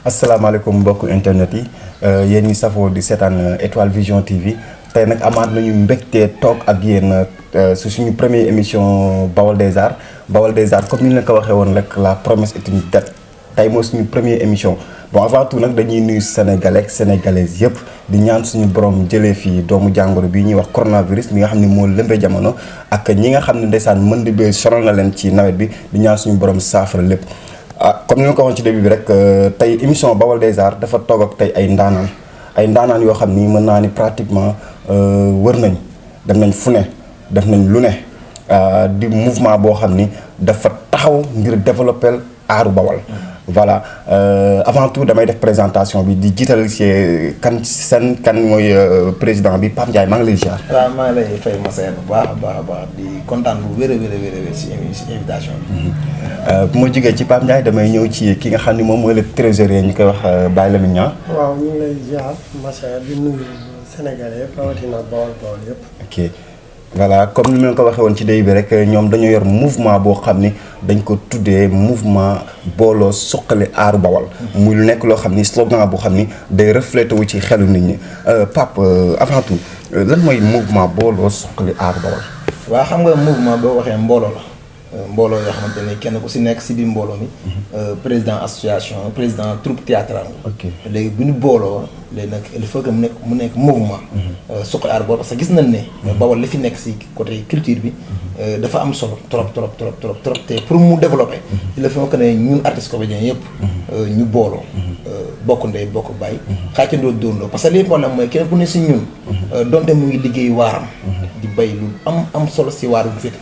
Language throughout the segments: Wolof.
asalaamaaleykum mbokku internet yi yéen ñi safoo di seetaan Étoile Vision TV tey nag amaat nañu mbégte toog ak yéen su suñu première émission Baol des Arts comme ni ñu leen ko waxee woon rek la promesse est une dette tey mooy suñu première émission bon avant tout nag dañuy nuyu sénégalais sénégalaises yëpp di ñaan suñu borom jëlee fii doomu jàngoro bi ñuy wax coronavirus mi nga xam ne moo lëmbee jamono ak ñi nga xam ne ndeysaan mën di bee sonal na leen ci nawet bi di ñaan suñu borom saafara lépp. Comme ni ma ko waxoon ci début bi rek tey émission Baol des Arts dafa toog ak tey ay ndaanaan yoo xam ni mën naa ni pratiquement wër nañ dem nañ fu ne def nañ lu ne di mouvement boo xam ni dafa taxaw ngir développer aaru Bawol. Voilà avant tout damay def présentation bi di jiital ci kan mooy président bi Pape Ndiaye maa ngi lay ziar. waaw maa ngi lay fay Massène bu baax a baax di kontaan bu wér a si invitation bi. bu ma jógee ci Pape Ndiaye damay ñëw ci ki nga xam ni moom mooy le trésorier ñu koy wax Baye Lamine Niang. waaw ñu ngi lay ziar Massène di nuyu Sénégalais yëpp rawatina Bawol yëpp. ok voilà comme ni ma ko waxee woon ci début bi rek ñoom dañoo yor mouvement boo xam ni dañ ko tuddee mouvement booloo suqali aaru Bawol. muy lu nekk loo xam ni slogan boo xam ni day reflété wu ci xelu nit ñi Pape avant tout lan mooy mouvement booloo suqali aaru Bawol. waaw xam nga mouvement boo waxee mbooloo la. mbooloo yoo xamante ne kenn ku si nekk si biir mbooloo mi président association président troupe théâtrale nga léegi bu ñu booloo léegi nag il faut que mu nekk mouvement suqali aar Bawol parce que gis nañ ne Bawol li fi nekk si côté culture bi dafa am solo trop te pour mu développer il faut que ne ñun artistes comédiens yëpp ñu booloo bokk ndey bokk bàyyi xaacandoo dóorloo parce que li problème mooy kenn ku ne si ñun donte mu ngi liggéey waaram di bay lu am solo si waaru bu féete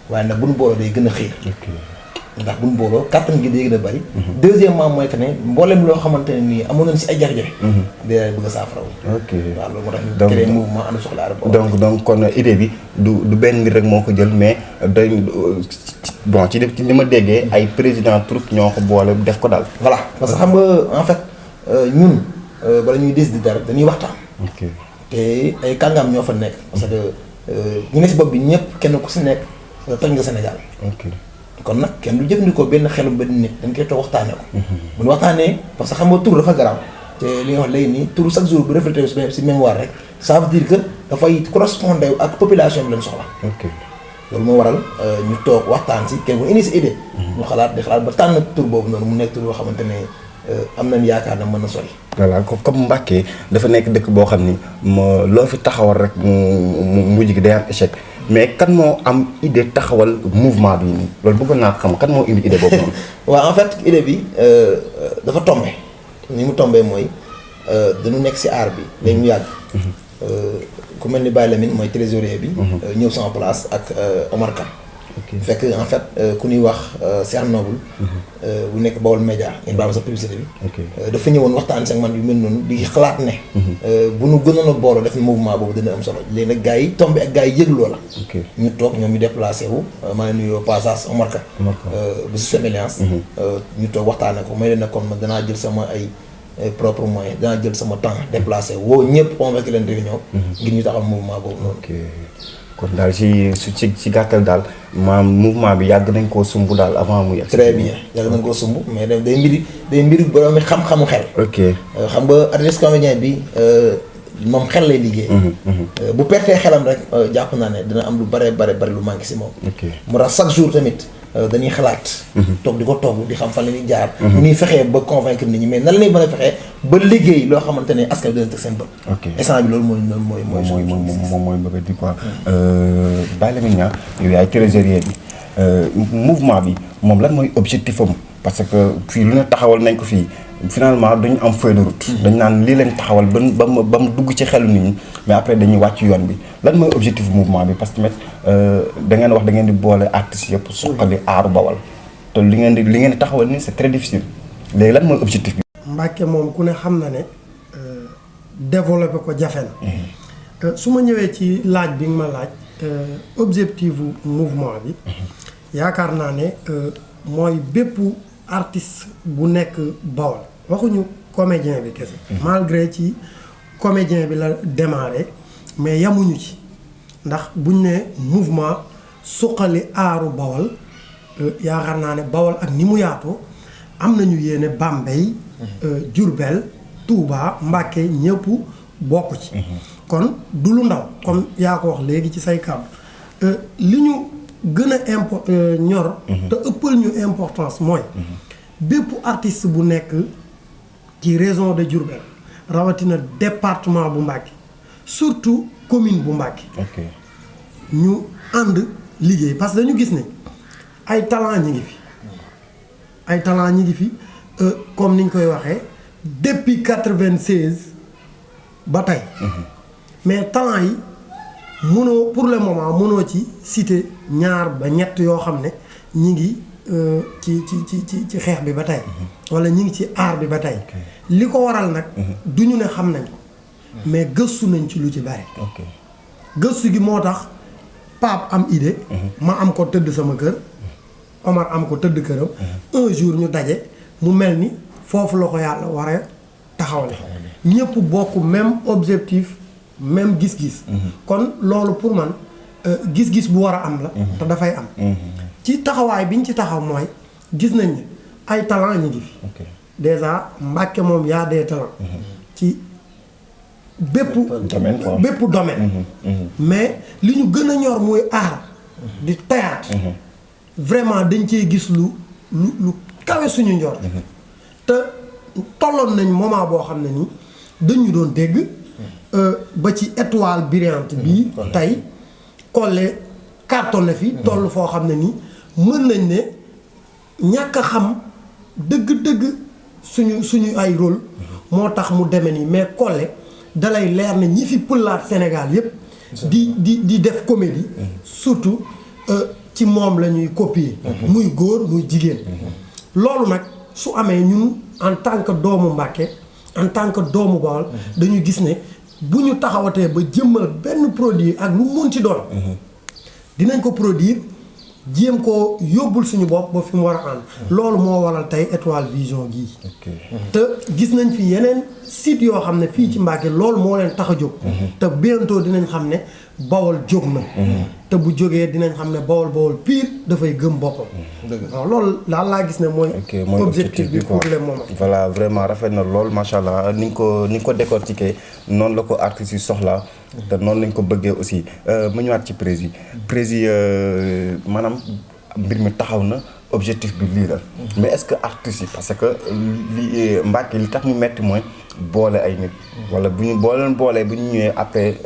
waaye nag bu nu booloo day gën a xiir ndax bu nu booloo kàttan gi day gën a bëri deuxièmement mooy que ne mboolem loo xamante ne nii amoon nañ si ay jafe-jafe day bëgg a saafara ok waaw loolu moo tax ñu créé mouvement ànd suqali aar Bawol donc kon idée bi du benn nit rek moo ko jël mais day bon ci li ma déggee ay président troupe ñoo ko boole def ko daal voilà parce que xam nga en fait ñun bala ñuy décider dara dañuy waxtaan te ay kàngam ñoo fa nekk parce que ñu ne si bopp bi ñëpp kenn ku si nekk toj nga Sénégal. kon nag kenn du jëfandikoo benn xelu benn nit dañ koy toog waxtaanee ko. bu ñu waxtaanee parce que xam nga tur dafa garaaw te li nga wax léegi nii tur chaque jour bu reflété si mémoire rek ça veut dire que dafay correspondre ak population bi lañ soxla. loolu moo waral ñu toog waxtaan si kenn ku indi si idée. ñu xalaat ba tànn tur boobu noonu mu nekk tur yoo xamante ne am nañ yaakaar na mën na sori. voilà comme Mbacké dafa nekk dëkk boo xam ni loo fi taxawal rek mu mujj gi day am échec. mais kan moo am idée taxawal mouvement bi nii loolu bëggoon naa xam kan moo indi idée boobu noonu. waaw en fait idée bi dafa tombé ni mu tombé mooy dañu nekk si aar bi léegi ñu yàgg. ku mel ni Baye Lamine mooy trésorier bi. ñëw sama place ak Omar Kane. fekk en fait ku ñuy wax Cheikh Noble bu nekk Bawol Média ngeen baal ma sa publicité bi dafa ñëwoon waxtaan si ak man yu mel noonu di xalaat ne bu nu gënoon a booloo def mouvement boobu dina am solo léegi nag gars yi tombé ak gars yi yëg loola ñu toog ñoom ñu déplacé wu maa ngi nuyoo passage Omar Ka bu si Sémélance ñu toog waxtaane ko may leen nag comme danaa jël sama ay propre moyen danaa jël sama temps déplacé woo ñëpp convaincre leen réunion ngir ñu taxal mouvement boobu noonu kon daal ci gàttal daal maam mouvement bi yàgg nañ koo sumb daal avant mu yegg. très bien yàgg nañ koo sumb mais day mbiri borom mi xam-xamu xel. xam nga artiste comédien bi moom xel lay liggéey. bu pertee xelam rek jàpp naa ne dina am lu bari lu manqué si moom. moo tax chaque jour tamit dañuy xalaat. toog di ko togg di xam fan la ñuy jaar. bu ñuy fexee ba convaincre nit ñi mais nan la ñuy mën a fexee ba liggéey loo xamante ne askan bi dina teg seen bët. instant bi loolu mooy bëgg di quoi. Baye Lamine Niang yow yaay trésorier bi mouvement bi moom lan mooy objectif am parce que fii lu ne taxawal nañ ko fii finalement dañu am feuille de route. dañ naan lii lañ taxawal ba mu dugg ci xelu nit ñi mais après dañuy wàcc yoon bi lan mooy objectif mouvement bi parce que tamit da ngeen wax da ngeen di boole artistes yëpp suqali aaru Bawol te li ngeen di taxawal ni c'est très difficile léegi lan mooy objectif bi. Mbacké moom ku ne xam na ne développé ko jafe na. su ma ñëwee ci laaj bi nga ma laaj objectif mouvement bi yaakaar naa ne mooy bépp artiste bu nekk Bawol waxuñu comédien bi kese. malgré ci comédien bi la démarré mais yamuñu ci ndax buñ ne mouvement suqali aaru Bawol yaakaar naa ne Bawol ak ni mu yaatoo am nañu yéene Bambey Diourbel Touba Mbacké ñëpp bokk ci kon du lu ndaw comme yaa ko wax léegi ci say kàddu li ñu gën a ñor te ëppal ñu importance mooy bépp artiste bu nekk ci région de Diourbel rawatina département bu Mbacké surtout commune bu Mbacké ñu ànd liggéey parce que dañu gis ne ay talent ñi ngi fi comme niñ koy waxee depuis 96 ba tey mais talent yi mënoo pour le moment mënoo ci citer ñaar ba ñett yoo xam ne ñi ngi ci xeex bi ba tey wala ñi ngi ci art bi ba tey li ko waral nag duñu ne xam nañ ko mais gëstu nañ ci lu ci bari gëstu gi moo tax Pape am idée ma am ko tëdd sama kër Omar am ko tëdd këram un jour ñu daje mu mel ni foofu la ko yàlla war a taxawale ñëpp bokk même objectif même gis-gis kon loolu pour man gis-gis bu war a am la te dafay am ci taxawaay bi ñu ci taxaw mooy gis nañ ne ay talent ñi ngi fi déjà Mbacké moom yaa des talents ci bépp domaine mais li ñu gën a ñor muy art di théâtre vraiment dañ cee gis lu kawe suñu njor te tolloon nañ moment boo xam ne nii dañu doon dégg ba ci étoile brillante bii tey Collé cartonné fi toll foo xam ne nii mën nañ ne ñàkk a xam dëgg-dëgg suñu ay rôle moo tax mu demee nii mais Collé dalay leer na ñi fi pëlaat Sénégal yépp di def comédie surtout ci moom la ñuy copier muy góor muy jigéen loolu nag su amee ñun en tant que doomu Mbacké en tant que doomu Bawol dañu gis ne bu ñu taxawatee ba jëmmal benn produit ak lu mun ci doon dinañ ko produire jéem ko yóbbul suñu bopp ba fi mu war a ànd loolu moo waral tey Étoile Vision gii te gis nañ fi yeneen site yoo xam ne fii ci Mbacké loolu moo leen tax a jóg te bientôt dinañ xam ne Bawol jóg na te bu jógee dinañ xam ne Bawol pire dafay gëm boppam waaw loolu daal laa gis ne mooy objectif bi pour le moment voilà vraiment rafet na lool macha allah ni nga ko décortiquer noonu la ko artistes yi soxla te noonu lañ ko bëggee aussi ma ñëwaat ci prési maanaam mbir mi taxaw na objectif bi lii la mais est-ce que artistes yi parce que li Mbacké li tax mu metti mooy boole ay nit wala bu ñu boolee bu ñu ñëwee après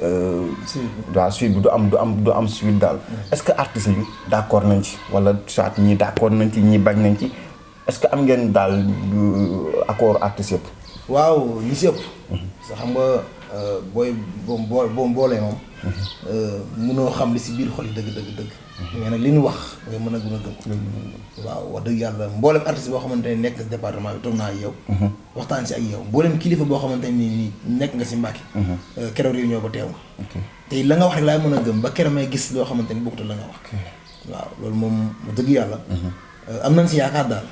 waaw suite bi du am suite daal est-ce que artistes yi d'accord nañ ci wala soit ñi d'accord nañ ci ñi bañ nañ ci est-ce que am ngeen daal accord artistes yëpp waaw li si ëpp sa xam nga booy boolee moom mënoo xam li si biir xol yi dëgg mais nag li ñu wax nga mën a gën a gëm waaw wax dëgg yàlla mboolem artiste boo xamante ne nekk si département bi toog naa ak yow waxtaan si ak yow mboolem kilifa boo xamante ne nii nekk nga si Mbacké keroog réunion ba teew nga te la nga wax rek laay mën a gëm ba keroog may gis loo xamante ni bokkut la nga wax waaw loolu moom wax dëgg yàlla am nañ si yaakaar daal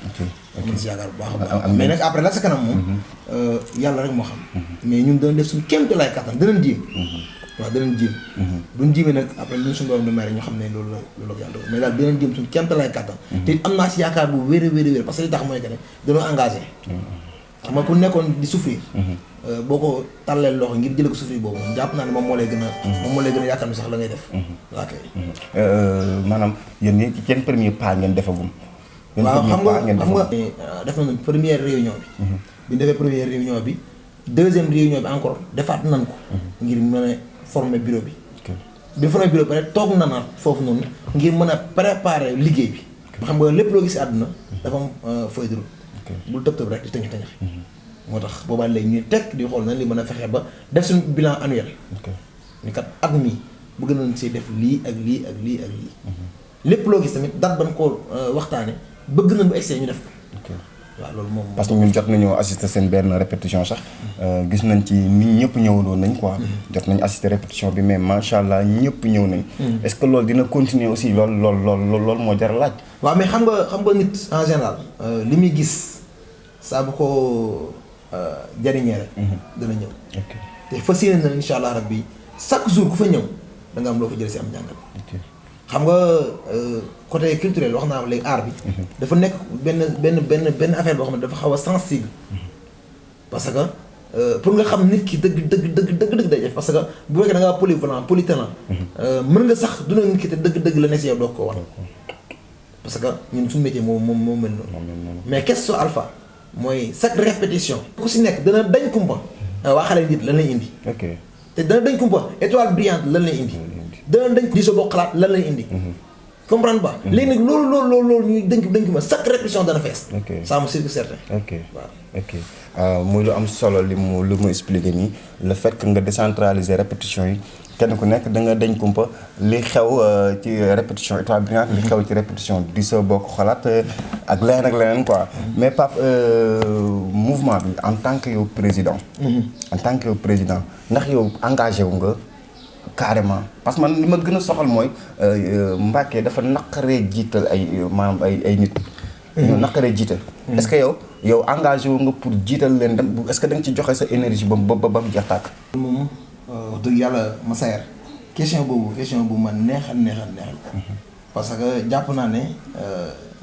am nañ si yaakaar bu baax a baax mais nag après la sa kanam moom yàlla rek moo xam mais ñun dana def suñu kéemte laay kattan danañ jéem waaw danañ jéem buñ jéemee nag après luñ suñu borom di may rek ñu xam ne loolu la yàlla mais daal danañ jéem suñu kéemte laay kattan te am naa si yaakaar bu wér parce que li tax mooy que ne dañoo engagé xam nga ku nekkoon di souffrir boo ko tàllee loxo ngir jële ko souffrir boobu jàpp naa ne moom moo lay gën a yaakaar mi sax la ngay def waa kay maanaam yéen ñi ci seen premier pas ngeen defagum waaw xam nga def nañu première réunion bi ñu defee première réunion bi deuxième réunion bi encore defaat nañ ko ngir mën a former bureau bi bi former bureau bi pare toog na naat foofu noonu ngir mën a préparer liggéey bi ba xam nga lépp loo gis àdduna dafa am feuille de route bul tëb rek di tënk moo tax boobaa léegi ñuy teg di xool nañ li mën a fexe ba def suñu bilan annuel ni kat at mi bëgg nañ see def lii ak lii ak lii ak lii lépp loo gis tamit date ban koo waxtaane bëgg nañ bu excès ñu def ko waaw loolu moom parce que ñun jot nañoo assister seen benn répétition sax gis nañ ci nit ñëpp ñëwandoo nañ quoi jot nañ assister répétition bi mais macha allah ñëpp ñëw nañ est-ce que loolu dina continuer aussi loolu moo jar laaj waaw mais xam nga nit en général li muy gis saa bu ko jariñee rek dana ñëw te fas yéene na insha allah rabbi chaque jour ku fa ñëw da nga am loo fa jël si am njàngal xam nga côté culturel wax naa léegi art bi. dafa nekk benn affaire boo xam ne dafa xaw a sensible. parce que pour nga xam nit ki dëgg day def parce que bu fekkee da ngaa polyvalent polytalent. mën nga sax duna nit ki te dëgg la ne si yow doog ko wan. parce que ñun suñu métier moo mel noonu. mais question alpha mooy chaque répétition. ku si nekk dana dañ kumpa. waa xale nit lan lay indi. ok te dana dañ kumpa étoile brillante lan lay indi. dana dañ di sa bokk xalaat lan lay indi. comprendre pas. léegi nag loolu ñuy dañ ko ma chaque répétition dana fees. ça me sûr que certain. ok muy lu am solo li mu expliqué nii le fait que nga décentraliser répétition yi kenn ku nekk da nga dañ kumpa li xew ci répétition étoile brillante li xew ci répétition di sa bokk xalaat ak leneen quoi. mais Pape mouvement bi en tant que yow président. en tant que yow président ndax yow engagé wu nga. carrément parce que man li ma gën a soxal mooy Mbacké dafa naqaree jiital maanaam ay nit. ñu naqaree jiital. est-ce que yow engagé wu nga pour jiital leen dem est-ce que da nga ci joxe sa énergie ba mu jeex tàkk. moom wax dëgg yàlla Massaer question bu ma neexal. parce que jàpp naa ne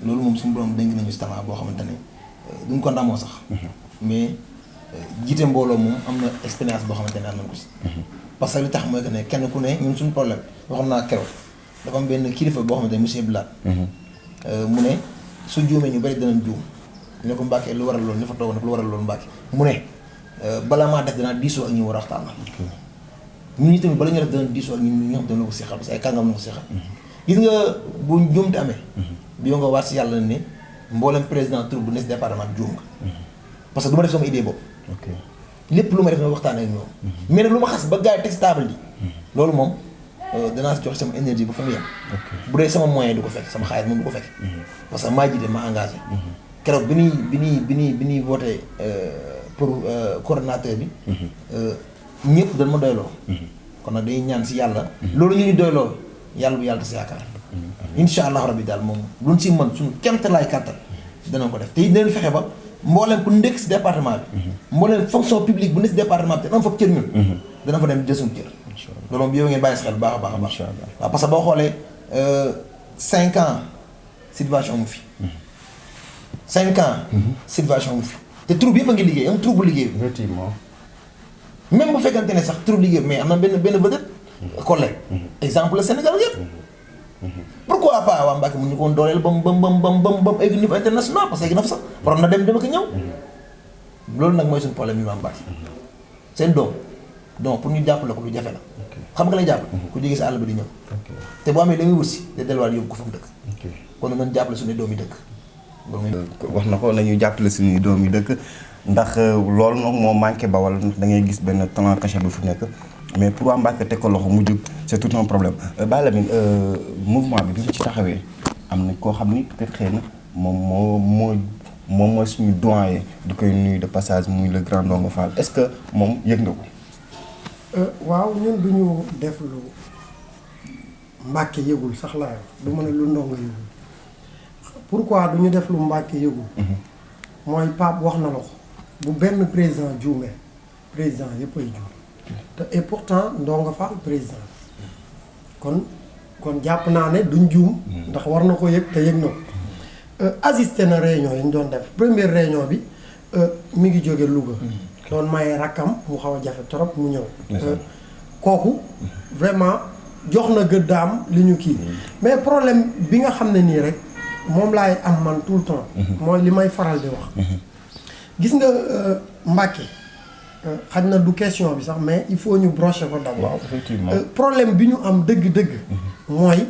loolu moom suñu borom dénk nañu si talent boo xamante ne duñ ko ndamoo sax. mais jiite mbooloo moom am na expérience boo xamante ne am nañ ko si. parce que li tax mooy que ne kenn ku ne ñun suñu problème waxoon naa keroog dafa am benn kilifa boo xamante ne monsieur Blade. mu ne su juumee ñu bari danañ juum ne ko Mbacké lu waral loolu ñu fa toog ne ko lu waral loolu Mbacké mu ne balaa maa def danaa diisoo ak ñu war a waxtaan la. ñun ñi tamit bala ñu def danañ diisoo ak ñun ñi nga xam ne ko seexal parce que ay kàngam na ko seexal. gis nga bu juumte amee. bi nga waat si yàlla ne mboolem président troupe bu ne si département juum nga. parce que du ma def sama idée boobu. lépp lu ma def na waxtaan ak ñoom. mais nag lu ma xas ba gars yi teg si table ji. loolu moom danaa si jox sama énergie ba fu mu yem. bu dee sama moyen du ko fekk sama xaalis moom du ko fekk. parce que maa jiite ma engagé. keroog bi ñuy voté pour coordonnateur bi. ñëpp dañ ma doyloo. kon nag dañuy ñaan si yàlla. loolu ñu doyloo yàlla bu yàlla si yaakaar. incha allah rabbi daal moom luñ si mën suñu kéemtalaay kàttan dana ko def te it dinañ fexe ba. mboolem ku nekk si département bi. mboolem fonction publique bu nekk si département bi te am fa cër ñun. dana fa dem jël suñu cër. loolu moom yow ngeen bàyyi si xel baax a baax. waaw parce que boo xoolee 5 ans situation mu fi. 5 ans. situation mu fi te troupe yëpp a ngi liggéey am troupe bu liggéey. effectivement. même bu fekkante ne sax troupe liggéey mais am na benn vedette. collègue. exemple la Sénégal yëpp. pourquoi pas waa Mbacké mu ñu ko woon dooleel ba mu egg niveau international parce que egg na fa sax waroon na dem ak ñëw. loolu nag mooy suñu problème yi waa Mbacké. seen doom donc pour ñu jàppale ko lu jafe la. xam nga lay jàppale. ku jógee si àll bi di ñëw. te boo amee da ngay wut si te delluwaat yóbbu ko fa mu dëkk. kon nañ jàppale suñu doom yi dëkk. wax na ko nañu jàppale suñuy doom yi dëkk ndax loolu nag moo manqué Bawol ndax da ngay gis benn talent caché bu fu nekk. mais pour waa Mbacké teg ko loxo mu jóg c'est tout un problème Baye Lamine mouvement bi mu ci taxawee am na koo xam ni peut-être xëy na moom mooy suñu doyen di koy nuyu de passage muy le grand Ndongo Fall est-ce que moom yëg nga ko. waaw ñun du ñu def lu Mbacké yëgul sax laa du ma ne lu Ndongo yëgul pourquoi du ñu def lu Mbacké yëgul. mooy Pape wax na la ko bu benn président juumee président yëpp ay juum. et pourtant Ndongo Fall président kon jàpp naa ne duñ juum ndax war na ko yëg te yëg na ko assisté na réunion yi ñu doon def première réunion bi mi ngi jóge Louga doon maye rakkam mu xaw a jafe trop mu ñëw kooku vraiment jox na gëddaam li ñu kii mais problème bi nga xam ne nii rek moom laay am man tout le temps mooy li may faral di wax gis nga Mbacké xaj na du question bi sax mais il faut ñu brocher ko d'abord. waaw effectivement problème bi ñu am dëgg-dëgg. mooy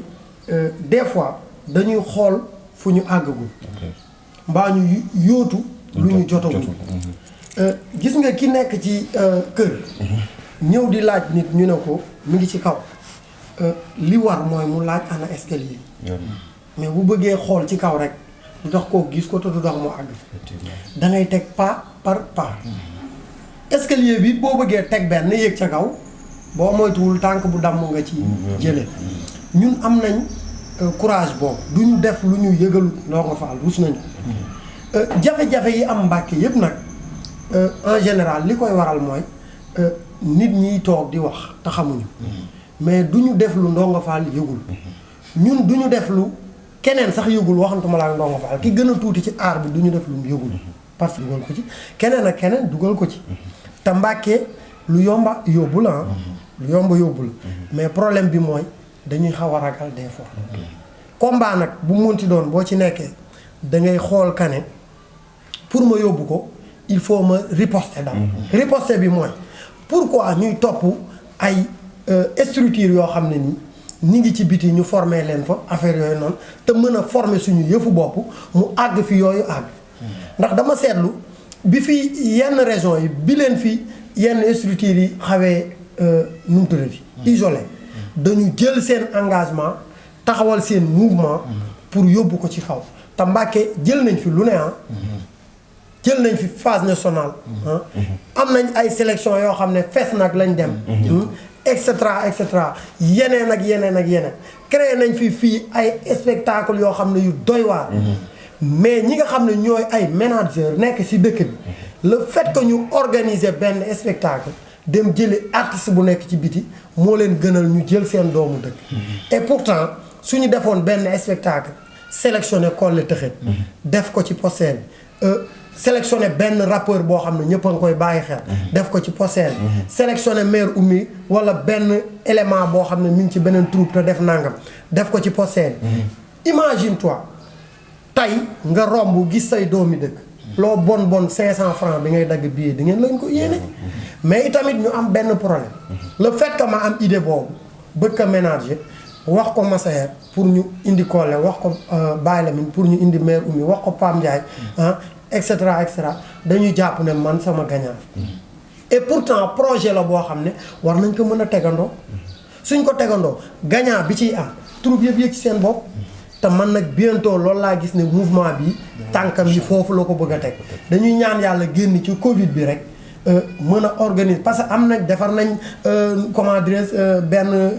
des fois dañuy xool fu ñu àggagul. mbaa ñu yóotu lu ñu jotagul. gis nga ki nekk ci kër. ñëw di laaj nit ñu ne ko mu ngi ci kaw. li war mooy mu laaj ana escalier. mais bu bëggee xool ci kaw rek du tax koo gis ko te du tax mu àgg. da ngay teg pas par pas. escalier bi boo bëggee teg benn yéeg ca kaw boo moytuwul tànk bu damm nga ci jële ñun am nañ courage boobu duñu def lu ñu yëgalu Ndongo Fall rus nañu jafe-jafe yi am Mbacké yëpp nag en général li koy waral mooy nit ñiy toog di wax te xamuñu mais duñu def lu Ndongo Fall yëgul ñun du ñu def lu keneen sax yëgul waxantuma laa Ndongo Fall ki gën a tuuti ci aar bi du ñu def lu mu yëgul parce que dugal ko ci keneen ak keneen dugal ko ci te Mbàkke lu yomba yóbbu la lu yomba yóbbu la mais problème bi mooy dañuy xaw a ragal des fois combat nag bu munti doon boo ci nekkee da ngay xool ka ne pour ma yóbbu ko il faut ma riposter daal riposter bi mooy pourquoi ñuy topp ay structure yoo xam ne nii ñi ngi ci biti ñu former leen fa affaire yooyu noonu te mën a former suñu yëfu bopp mu àgg fi yooyu àgg ndax dama seetlu bi fi yenn région yi bi leen fi yenn structures yi xawee nu mu tuddati isolé dañu jël seen engagement taxawal seen mouvement pour yóbbu ko ci kaw te Mbàkke jël nañ fi lu ne jël nañ fi phase nationale am nañ ay sélection yoo xam ne fees nag lañ dem et cetera yeneen ak yeneen ak yeneen créé nañ fi fii ay spectacle yoo xam ne yu doy waar mais ñi nga xam ne ñooy ay manager nekk ci dëkk bi le fait que ñu organiser benn spectacle dem jëli artiste bu nekk ci biti moo leen gënal ñu jël seen doomu dëkk et pourtant suñu defoon benn spectacle sélectionné Collé Tëxët def ko ci poster bi sélectionné benn rappeur boo xam ne ñëpp a ngi koy bàyyi xel def ko ci poster bi sélectionné mère Oumy wala benn élément boo xam ne mi ngi ci beneen troupe te def nangam def ko ci poster bi imagine toi tey nga romb gis say doomi dëkk loo bon 500 francs bi ngay dagg billet di ngeen lañ ko yéene mais itamit ñu am benn problème le fait que ma am idée boobu bëgg ko ménager wax ko Massaer pour ñu indi Collé wax ko Baye Lamine pour ñu indi mère Oumy wax ko Pam Ndiaye et cetera dañuy jàpp ne man sama gagnant et pourtant projet la boo xam ne war nañ ko mën a tegandoo suñ ko tegandoo gagnant bi ciy am troupe yëpp yëg ci seen bopp te man nag bientôt loolu laa gis ne mouvement bi tànkam yi foofu la ko bëgg a teg dañuy ñaan yàlla génn ci Covid bi rek mën a organiser parce que am nañ defar nañ comment dirais benn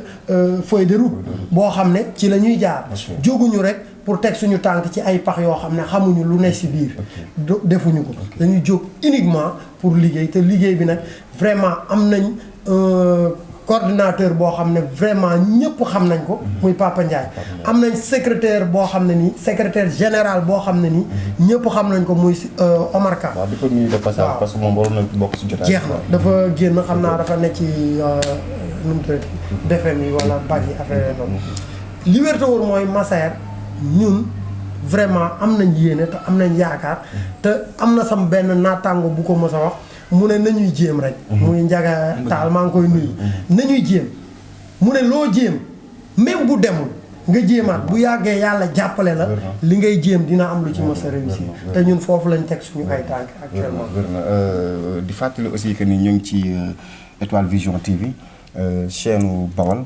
feuille de route boo xam ne ci la ñuy jaar jóguñu rek pour teg suñu tànk ci ay pax yoo xam ne xamuñu lu ne ci biir defuñu ko dañuy jóg uniquement pour liggéey te liggéey bi nag vraiment am nañ coordinateur boo xam ne vraiment ñëpp xam nañ ko muy Papa Ndiaye am nañ secrétaire boo xam ne nii secrétaire général boo xam ne nii ñëpp xam nañ ko muy Omar Ka waaw di ko nuyu de passage parce que moom waroon na bokk ci jotaay jeex na dafa génn xam naa dafa ne ci nu mu tudd defem yi wala bag yi affaire noonu li wér te wóor mooy Massaer ñun vraiment am nañ yéene te am nañ yaakaar te am na sam benn naataango bu ko mës a wax mu ne nañuy jéem rek muy Njaga Taal maa ngi koy nuyu nañuy jéem mu ne loo jéem même bu demul nga jéemaat bu yàggee yàlla jàppale la li ngay jéem dina am lu ci mës a réussir te ñun foofu lañ teg suñu ay tànk actuellement di fàttali aussi que ni ñu ngi ci Étoile Vision TV chaîne Bawal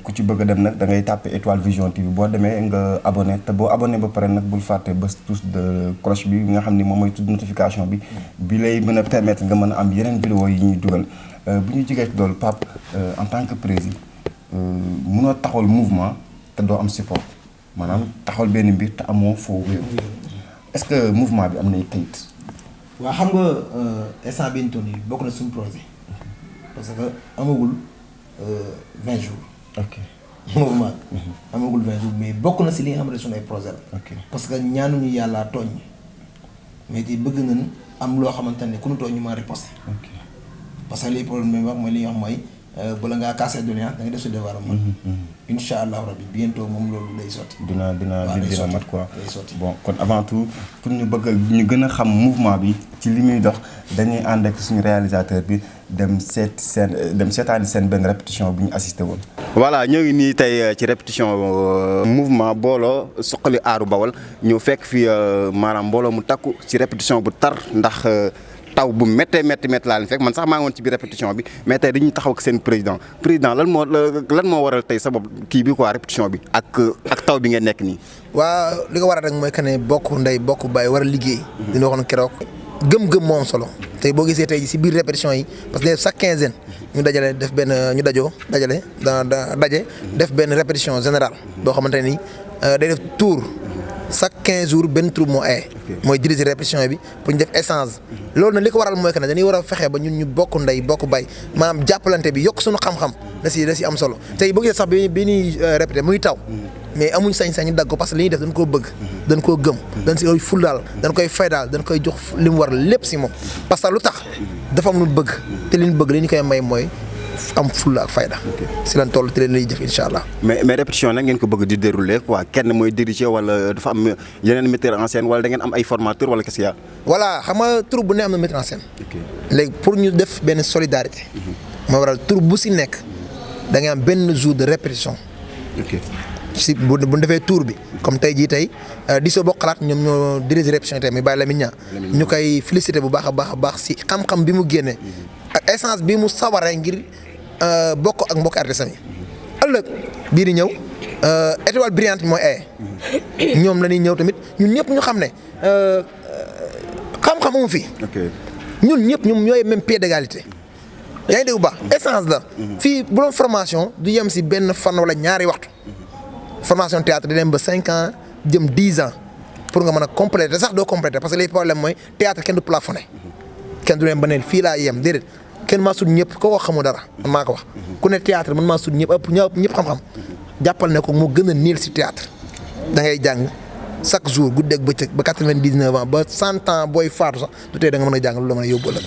ku ci bëgg a dem nag da ngay tàppe Étoile Vision TV boo demee nga abonné te boo abonné ba pare nag bul fàtte bés tous de cloche bi nga xam ni moom mooy tudd notification bi lay mën a permettre nga mën a am yeneen vidéo yi ñuy dugal bu ñu jigee ci loolu Pape en tant que président mënoo taxawal mouvement te doo am support maanaam taxawal benn mbir te amoo foo wéeru est-ce que mouvement bi am nay kayit waaw xam nga instant bi ñu toll nii bokk na suñu projet parce que amagul 20 jours. ok mouvement amagul 20 jours mais bokk na si li nga xam ne suñu ay projet la. ok parce que ñaanuñu yàlla tooñ mais tey bëgg nañ am loo xamante ne ku ñu tooñ ñu mën a riposter. ok parce que les problèmes bi wax mooy li ñuy wax mooy bala ngaa casser doléance da nga def sa devoir am. incha allahu rabbi bientôt moom loolu lay sotti. dina mat quoi. lay sotti bon kon avant tout pour ñu ñu gën a xam mouvement bi ci li muy dox dañuy ànd ak suñu réalisateur bi dem seetaani seen benn répétition bu ñu assisté woon. voilà ñoo ngi nii tey ci répétition mouvement booloo suqali aaru Bawal ñu fekk fi maanaam mbooloo mu takku ci répétition bu tar ndax. taw bu méttee métti laa leen fekk man sax maa ngi woon ci biir répétition bi mais tey dañuy taxaw ak seen président lan moo waral tey sabab kii bi quoi répétition bi ak taw bi ngeen nekk nii. waa li ko waral rek mooy que ne bokk ndey bokk baay war a liggéey. dina waxoon keroog gëm-gëm moo am solo tey boo gisee tey si biir répétition yi parce que chaque quinzaine ñu dajale def benn def benn répétition générale boo xamante ni day def tour. chaque 15 jours benn troupe moo aye mooy diriger répétition bi pour ñu def échange loolu nag li ko waral mooy que ne dañuy war a fexe ba ñun ñu bokk ndey bokk bay maanaam jàppalante bi yokk suñu xam-xam da si am solo tey boo gisee sax bi ñuy répété muy taw mais amuñ sañ-sañ dagg ko parce que li ñuy def dañ koo bëgg dañ koo gëm dañ si koy fuldaal dañ koy faydaal dañ koy jox li mu war lépp si moom parce que lu tax dafa am lu bëgg te li ñu bëgg li ñu koy may mooy am fulla ak fayda si lan toll te leen lay jëf incha allah. mais répétition nag ngeen ko bëgg di dérouler quoi kenn mooy diriger wala dafa am yeneen metteur en scène wala da ngeen am ay formateur wala qu'est-ce qu'il y a. voilà xam nga troupe bu ne am na metteur en scène. léegi pour ñu def benn solidarité. moo waral troupe bu si nekk da ngay am benn jour de répétition. si bu defee tour bi comme tey jii tey Diso Bokk Xalaat ñoom ñoo diriger répétition tey muy Baye Lamine Niang ñu koy féliciter bu baax a baax si xam-xam bi mu génnee ak essence bi mu sawaree ngir bokk ak mbokk artistes yi ëllëg bii di ñëw étoile brillante bi mooy ñoom la ñuy ñëw tamit ñun ñëpp ñu xam ne xam-xam amu fi. ñun ñëpp ñoom ñooy même pied d'égalité. yaa ngi dégg bu baax essence la. fii bu doon formation du yem si benn fan wala ñaari waxtu. formation théâtre di dem ba 5 ans jëm 10 ans pour nga mën a compléter sax doo compléter parce que les problèmes mooy théâtre kenn du plafonné kenn du leen ba ne fii laa yem déedéet kenn maa sut ñëpp koo wax xamu dara man maa ko wax ku ne théâtre man maa sut ñëpp ëpp ñëpp xam-xam jàppal ne ko mu gën a niil si théâtre da ngay jàng chaque jour guddeeg bëccëg ba 99 ans ba 100 ans booy faatu sax du tey da nga mën a jàng lu la mën a yóbbu la.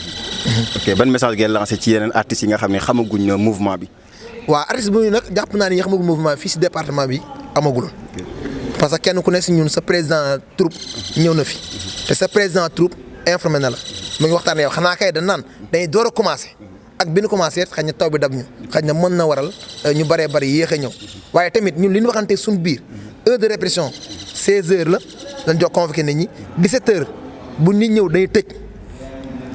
ok ban message ngeen lancé ci yeneen artistes yi nga xam ne xamaguñ mouvement bi. waaw artiste bu ñu nag jàpp naa ne ñi xamagul mouvement bi fii si département bi amagul parce que kenn ku ne si ñun sa président troupe ñëw na fi te sa président troupe informé na la mu ngi waxtaan yow xanaa kay da naan dañuy door a commencé ak bi ñu commencé xëy na taw bi dab ñu xëy na mën na waral ñu bëree bëri yéex a ñëw waaye tamit ñun li ñu waxante suñu biir heure de répétition 16h la dañ jox convoqué nit ñi 17h bu nit ñëw dañuy tëj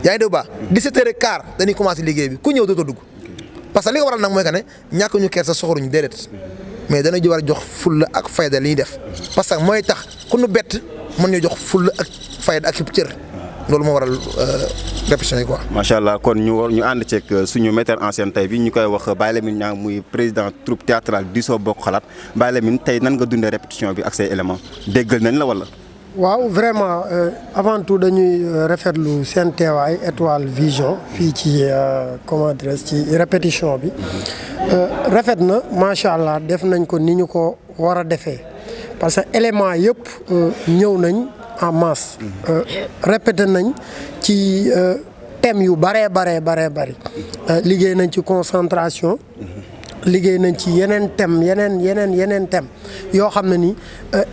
yaa ngi dégg baax 17h15 dañuy commencé liggéey bi ku ñëw dootoo dugg parce que li ko waral nag mooy que ne ñàkk ñu kersa soxoruñu déedéet mais dana war a jox fulla ak fayda li ñuy def parce que mooy tax ku nu bett mën ñu jox fulla ak fayda ak cër loolu moo waral répétition yi quoi. macha allah kon ñu ànd ceeg suñu metteur en scène tey bi ñu koy wax Baye Lamine Niang muy président troupe théâtrale Diso Bokk Xalaat Baye Lamine tey nan nga dundee répétition bi ak say éléments déggal nañ la wala. waaw vraiment avant tout dañuy rafetlu seen teewaay Étoile Vision fii ci comment dire ci répétition bi rafet na macha allah def nañ ko ni ñu ko war a defee parce que éléments yëpp ñëw nañ en masse. répété nañ ci thèmes yu bëree bëri liggéey nañ ci concentration. liggéey nañ ci yeneen thème yeneen thème yoo xam ne ni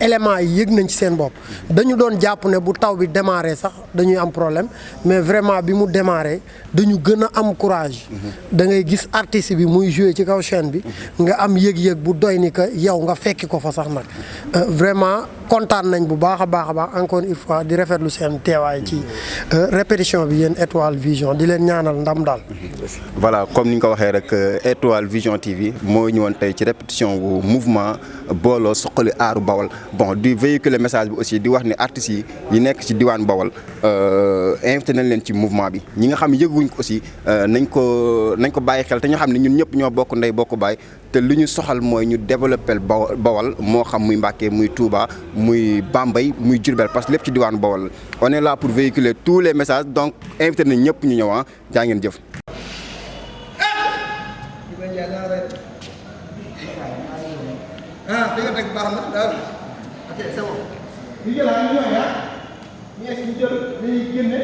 éléments yi yëg nañ ci seen bopp dañu doon jàpp ne bu taw bi démarré sax dañuy am problème mais vraiment bi mu démarré dañu gën a am courage da ngay gis artiste bi muy jouer ci kaw chaîne bi nga am yëg-yëg bu doy ni que yow nga fekki ko fa sax nag vraiment kontaan nañ bu baax a baax encore une fois di rafetlu seen teewaay ci répétition bi yéen Étoile Vision di leen ñaanal ndam daal. voilà comme ni nga ko waxee rek Étoile Vision TV moo ñëwoon tey ci répétition bu mouvement booloo suqali aaru Bawol bon di véhiculer message bi aussi di wax ne artistes yi nekk ci diwaan Bawol invité nañ leen ci mouvement bi ñi nga xam yëguñ ko aussi nañ ko bàyyi xel te ñu xam ne ñun ñëpp ñoo bokk ndey bokk baay te li ñu soxal mooy ñu développer Bawol moo xam muy Mbacké muy Touba muy Bambey muy Diourbel parce que lépp ci diwaan Bawol on est là pour véhiculer tous les messages donc invité nañ ñëpp ñu ñëw jaa ngeen jëf. fi nga teg baax na daal ok c'est bon. ñu jël ñu ñëw ya ñu jël dañuy génne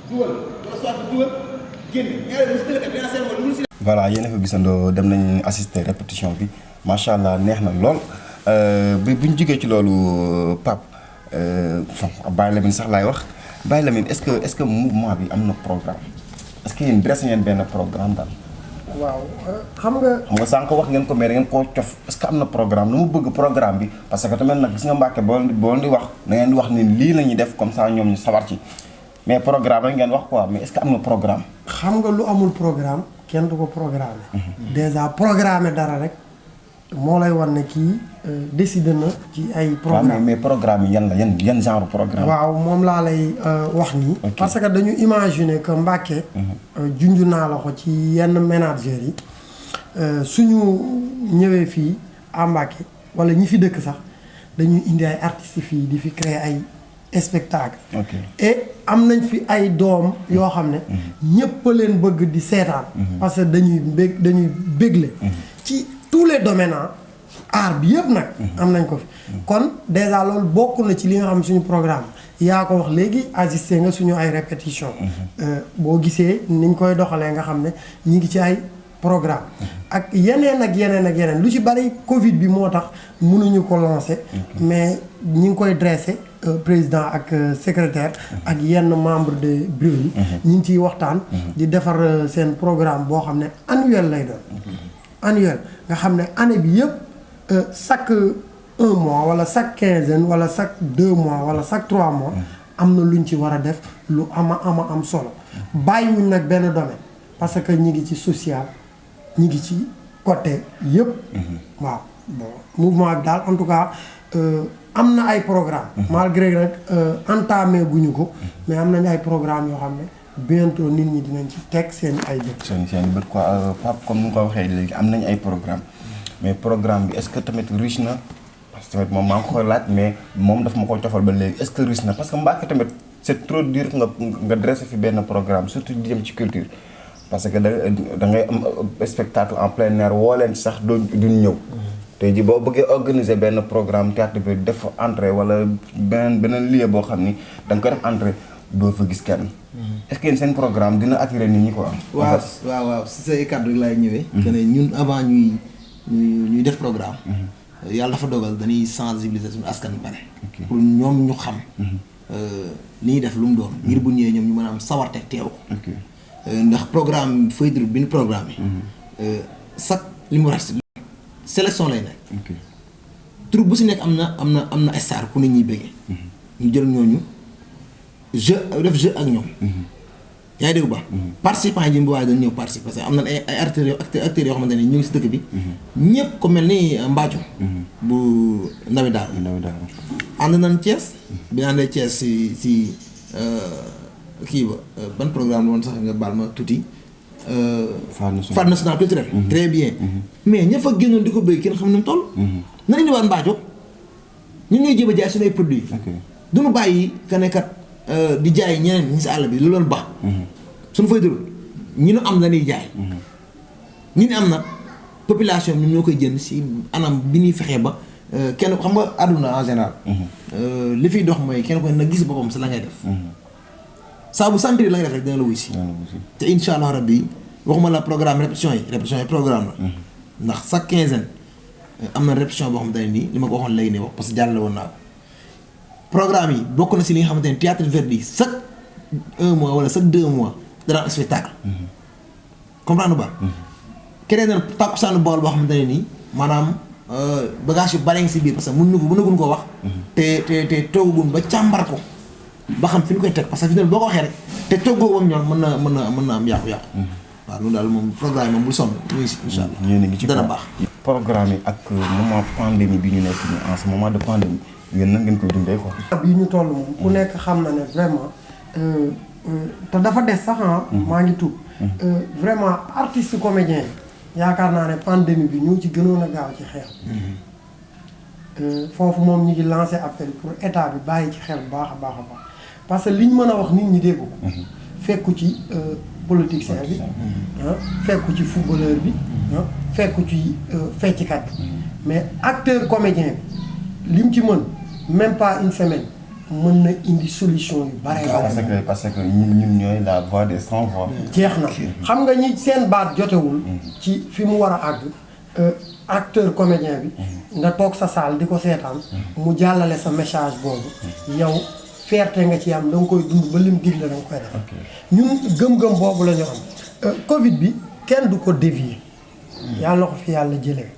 dugal wala soit dugal génne ñaari bu si dëgg seen lu si. voilà yéen a fa gisandoo dem nañ assister répétition bi macha allah neex na lool bu ñu jógee ci loolu Pape Baye Lamine sax laay wax Baye Lamine est-ce que mouvement bi am na programme est-ce que yéen dressé ngeen benn programme daal. waaw xam nga sànq wax ngeen ko mais da ngeen koo cof est-ce que am na programme lu mu bëgg programme bi parce que tamit nag gis nga Mbacké boo leen di wax da ngeen di wax ni lii la ñuy def comme ça ñoom ñu sawar ci mais programme rek ngeen wax quoi mais est-ce que am na programme. xam nga lu amul programme kenn du ko programmer. déjà programmer dara rek moo lay wan ne kii décider na ci ay. programme mais programme yi yan genre programme. waaw moom laa lay wax nii. parce que dañu imaginer que Mbacké. junj naa la ko ci yenn managers yi suñu ñëwee fii à Mbacké wala ñi fi dëkk sax dañuy indi ay artistes fii di fi créer ay spectacle et am nañ fi ay doom yoo xam ne ñëpp a leen bëgg di seetaan parce que dañuy bégle ci tous les domaines art bi yëpp nag. am nañ ko fi. kon déjà loolu bokk na ci li nga xam suñu programme yaa ko wax léegi assisté nga suñu ay répétition boo gisee niñ koy doxalee nga xam ne ñi ngi ci ay programme ak yeneen ak yeneen lu ci bari Covid bi moo tax mënuñu ko lancer. mais ñi ngi koy dressé président ak secrétaire ak yenn membre de bureau yi. ñi ngi ciy waxtaan. di defar seen programme boo xam ne annuel lay doon. annuel nga xam ne année bi yëpp chaque 1 mois wala chaque quinzaine wala chaque 2 mois wala chaque 3 mois am na luñ ci war a def lu am solo bàyyiwuñ nag benn domaine parce que ñi ngi ci social ñi ngi ci côté yëpp. waaw bon mouvement bi daal en tout cas am na ay programme malgré nag entamé guñu ko mais am nañ ay programme yoo xam ne bientôt nit ñi dinañ ci teg seen ay bët. seen bët quoi Pape comme ni nga ko waxee léegi am nañ ay programme mais programme bi est-ce que tamit riche na parce que tamit moom maa ngi koy laaj mais moom daf ma ko cofal ba léegi est-ce que riche na parce que Mbacké tamit c'est trop dur nga dressé fi benn programme surtout di jëm ci culture parce que da ngay am spectacle en plein air woo leen sax duñ ñëw. tey jii boo bëggee organiser benn programme théâtre bi def entrée wala beneen lieu boo xam ni da nga koy def entrée doo fa gis kenn. est-ce que seen programme dina attirer nit ñi quoi. waaw si say kàddu rek laay ñëwee. que ne ñun avant ñuy def programme. yàlla dafa dogal dañuy sensibiliser suñu askan bi pare. pour ñoom ñu xam. li ñuy def lu mu doon. ngir bu ñëwee ñoom ñu mën a am sawarte teew. ndax programme feuille de route bi ñu programme yi. chaque li mu reste sélection lay nekk. troupe bu si nekk am na star ku nit ñuy bëggee. ñu jël ñooñu def jeu ak ñoom. yaa ngi dégg bu baax. participants yi bu waaye dañ ñëw participer parce que am na ay acteurs yoo xamante ne ñu ngi si dëkk bi. ñëpp ko mel ni Mbaacu. bu Ndawi Daaru. ànd nañ Thiès. bi ñu àndee Thiès si kii ba ban programme la woon sax nga baal ma tuuti. Fête nationale culturelle. très bien. mais ña fa génnoon di ko bëgg kenn xam ne mu toll. nan indiwaat Mbaacu ñun ñooy jéem a jaay suñu ay produits. du ñu bàyyi que ne kat di jaay ñeneen ñi si àll bi lu loolu baax. suñu fay dul ñi nu am dañuy jaay. ñi ni am nag population bi ñoo koy jënd si anam bi ñuy fexee ba kenn xam nga àdduna en général. li fiy dox mooy kenn ko na gis boppam si la ngay def. saa bu sentir la ngay def rek dina la wuy si. te incha allah rabbi waxuma la programme répétition yi programme la. ndax chaque quinzaine am na répétition boo xamante ne nii li ma ko waxoon léegi nii wax parce que jàllale woon naa ko. programme yi bokk na si li nga xamante ne théâtre Verdi chaque 1 mois wala chaque 2 mois dana am spectacle. comprendre ba. keneen nag takkusaanu Bawol boo xamante ne nii maanaam bagage yu bari si biir parce que mënaguñ koo wax. te toogaguñ ba càmbar ko ba xam fi ñu koy teg parce que fi mu ne boo ko waxee rek te toggoo woon ñoom mën na am yàqu-yàqu. waaw loolu daal moom programme moom bul sonn ñu ngi si incha allah. yéen a ngi ci dana baax. programme yi ak moment pandémie bi ñu nekk nii en ce moment de pandémie yéen nan ngeen koy dundee quoi. bii ñu toll moom ku nekk xam na ne vraiment te dafa des sax maa ngi tuub. vraiment artiste comédien yi yaakaar naa ne pandémie bi ñoo ci gënoon a gaaw ci xeex. foofu moom ñu ngi lancé appel pour état bi bàyyi ci xel baax a baax parce que liñ mën a wax nit ñi dégg ko. fekku ci politicien bi. fekku ci footballeur bi. fekku ci fecckat bi mais acteur comédien bi lim ci mën même pas une semaine mën na indi solution yu bare parce que ñun ñooy la voix des sans voix. jeex na xam nga ñi seen baat jotewul ci fi mu war a àgg acteur comédien bi nga toog sa salle di ko seetaan mu jàllale sa message boobu yow fierté nga ci am da nga koy dund ba lim digle da nga koy def ñun gëm-gëm boobu la ñu am Covid bi kenn du ko dévier yàlla na ko fi yàlla jëlee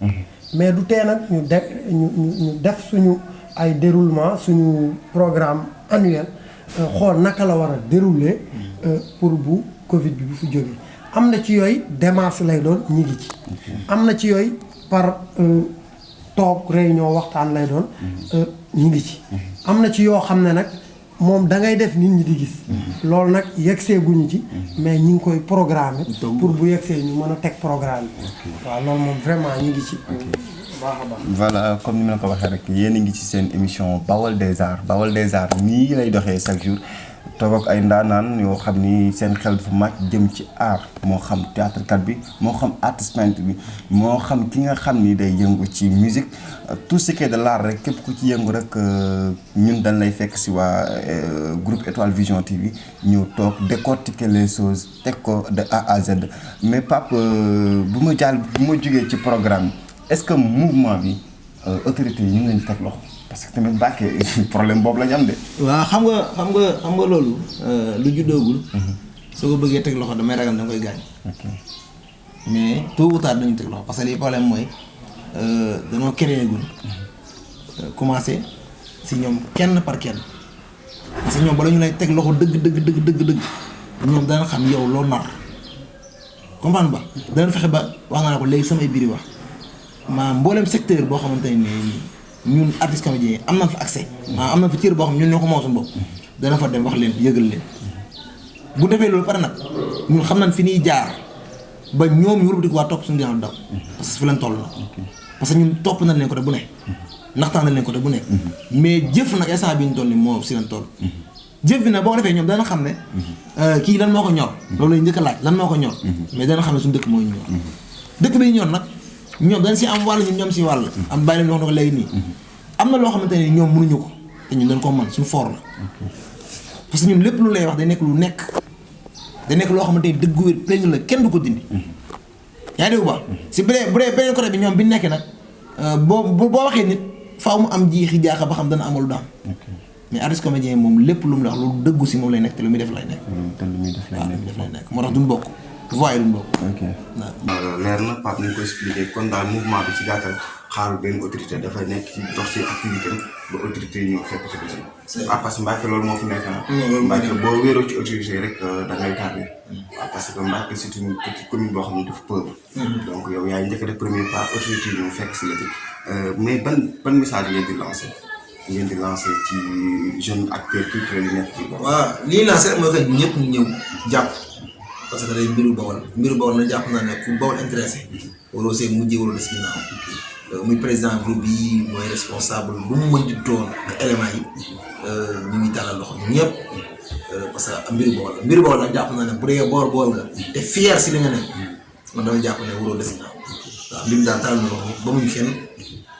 mais du tee nag ñu def suñu ay déroulement suñu programme annuel xool naka la war a dérouler pour bu Covid bi bu fi jógee am na ci yooyu démarche lay doon ñi ngi ci am na ci yooyu par toog réunion waxtaan lay doon ñi ngi ci am na ci yoo xam ne nag moom da ngay def nit ñi di gis loolu nag yegsee guñu ci mais ñi ngi koy programmer pour bu yegsee ñu mën a teg programme bi waaw loolu moom vraiment ñi ngi ci baax a baax. voilà comme ni ma la ko waxee rek yéen a ngi ci seen émission Baol des Arts nii lay doxee chaque jour toog ak ay ndaanaan yoo xam ni seen xel dafa màcc jëm ci art moo xam théâtre kat bi moo xam artiste peintre bi moo xam ki nga xam ni day yëngu ci musique tout ce qui est de l'art rek képp ku ci yëngu rek ñun dañ lay fekk si waa groupe Étoile Vision TV ñu toog décortiquer les choses teg ko de A à Z mais Pape bu ma jógee ci programme est-ce que mouvement bi autorité yi ñu ngi leen teg loxo parce que tamit Mbacké problème boobu la ñu am de. waaw xam nga loolu lu juddoogul. soo ko bëggee teg loxo damay ragal da nga koy gaañ. mais tôt ou tard dañu teg loxo parce que li problème mooy dañoo créé gul commencé si ñoom kenn par kenn parce que ñoom bala ñu lay teg loxo dëgg ñoom dana xam yow loo nar comprendre ba dana fexe ba wax nga ne ko léegi samay biir wax mboolem secteur boo xamante ne ñun artistes comédiens yi am nañ fa accès am nañ fa cër boo xam ñun ñoo ko moom suñu bopp dana fa dem wax leen yëgal leen bu defee loolu pare nag ñun xam nañ fi ñuy jaar ba ñoom ñu wëlbati ko waa topp suñu ginnaaw daw parce que fi leen toll na parce que ñun topp nañ leen côté bu ne naxtaan nañ leen côté bu ne mais jëf nag instant bi ñu toll ni moo si leen toll jëf bi nag boo ko defee ñoom dana xam ne kii lan moo ko ñor loolu lañ njëkk a laaj lan moo ko ñor mais dana xam ne suñu dëkk mooy ñor dëkk bi ñor nag ñoom dañ si am wàll ñun ñoom si wàll am bàyyi leen wax na ko léegi nii am na loo xamante ne ñoom mënuñu ko te ñun dañ ko mën suñu fort la parce que ñun lépp lu lay wax day nekk loo xamante ni dëggu wér plein la kenn du ko dindi yaa ngi dégg bu baax si bu dee beneen côté bi ñoom bi nekkee nag boo waxee nit faaw mu am jiixi jaaxa ba xam dana amul daam mais artiste comédien moom lépp lu mu la wax lu dëggu si moom lay nekk te lu muy def lay nekk moo tax duñ bokk voie duñ bokk. ok leer na Pape ni ñu ko expliqué kon daal mouvement bi ci gàttal xaarul benn autorité dafay nekk ci dox ci activité ba autorité yi ñëw fekk ci biir. parce que Mbacké loolu moo fi nekk na. Mbacké boo wéeroo ci autorité rek da ngay tardé. parce que Mbacké c'est une petite commune boo xam ne dafa pauvre. donc yow yaay njëkk a def premier pas autorité yi ñëw fekk si la ci mais ban message ngeen di lancer ci jeune acteur culturel yi nekk ci. waaw li ñuy lancer mooy que ñëpp ñu ñëw jàpp. parce que day mbiru Bawol na jàpp naa ne ku Bawol intéressé waroo see mujjee waroo des ginnaaw muy président groupe bi mooy responsable bu mu mën di doon ak éléments yi ñu ngi tàllal loxo ñëpp parce que mbiru Bawol nag jàpp naa ne bu dee boor nga te fier si li nga nekk man dama jàpp ne waroo des ginnaaw waaw lim daal tàllal na loxo ba muñ kenn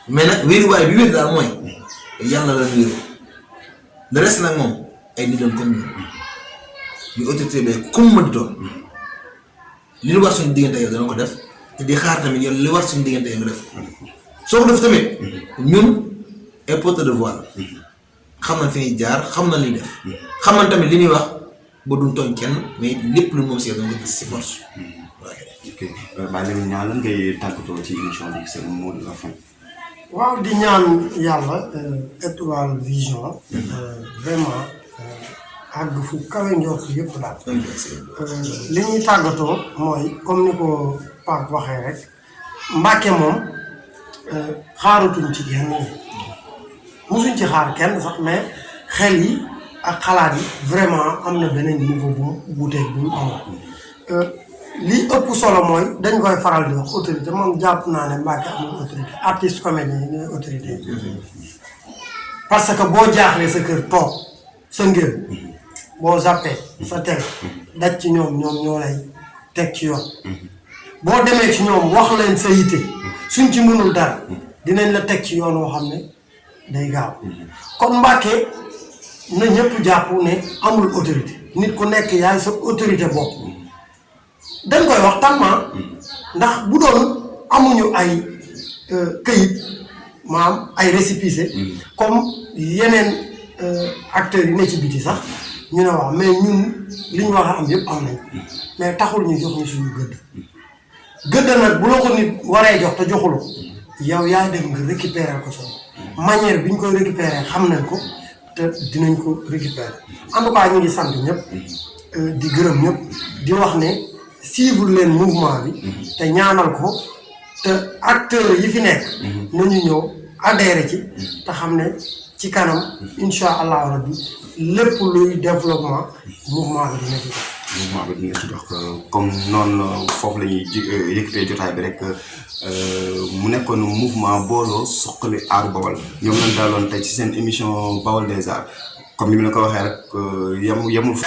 mais nag wéeruwaay bi wér daal mooy yàlla la wéeru le reste nag moom ay nit doon comme ñu autorité bi comme ma di doon li war suñu diggante yow dana ko def te di xaar tamit yow li war suñu diggante yow nga def soo ko def tamit ñun ay porte de voix xam nañ fi ñuy jaar xam nañ li def xam nañ tamit li ñuy wax ba duñ tooñ kenn mais lépp lu moom si yow da nga gis si force waaye. ok bàyyi leen ñaan lan ngay tàggatoo ci émission bi seen mot de la fin. waaw di ñaan yàlla Étoile Vision vraiment àgg fu kawe njort yëpp daal li ñuy tàggatoo mooy comme ni ko Pape waxee rek Mbacké moom xaaratuñ ci kenn musuñ ci xaar kenn sax mais xel yi ak xalaat yi vraiment am na beneen niveau bu mu wuuteeg bu mu amoon li ëpp solo mooy dañ koy faral di wax autorité moom jàpp naa ne Mbacké amul autorité artiste comédien yi ñooy autorité parce que boo jaaxlee sa kër toog sa ngir boo zappee sa télé daj ci ñoom ñoo lay teg ci yoon boo demee ci ñoom wax leen sa yitte suñ ci mënul dara dinañ la teg ci yoon woo xam ne day gaaw kon Mbacké na ñëpp jàpp ne amul autorité nit ku nekk yaay sa autorité bopp dañ koy wax tellement ndax bu doon amuñu ay këyit maam ay récépissé comme yeneen acteurs yi ne ci biti sax ñu ne waaw mais ñun li ñu war a am yëpp am nañ mais taxul ñu jox ñu suñu gëdd nag bu la ko nit waree jox te joxul ko yow yaa dem nga récupérer ko soo manière bi ñu koy récupérer xam nañ ko te dinañ ko récupérer en tout cas ñu ngi sant ñëpp di gërëm ñëpp di wax ne suivre leen mouvement bi te ñaanal ko te acteurs yi fi nekk nañu ñëw adhéré ci te xam ne ci kanam incha allahu rabbi lépp luy développement mouvement bi dina ci dox. mouvement bi dina ci dox comme noonu foofu la ñuy yëkkatee jotaay bi rek mu nekkoon mouvement booloo suqali aaru Bawol ñoom lañ daaloon tey ci seen émission Baol des Arts comme ni ma la ko waxee rek yemul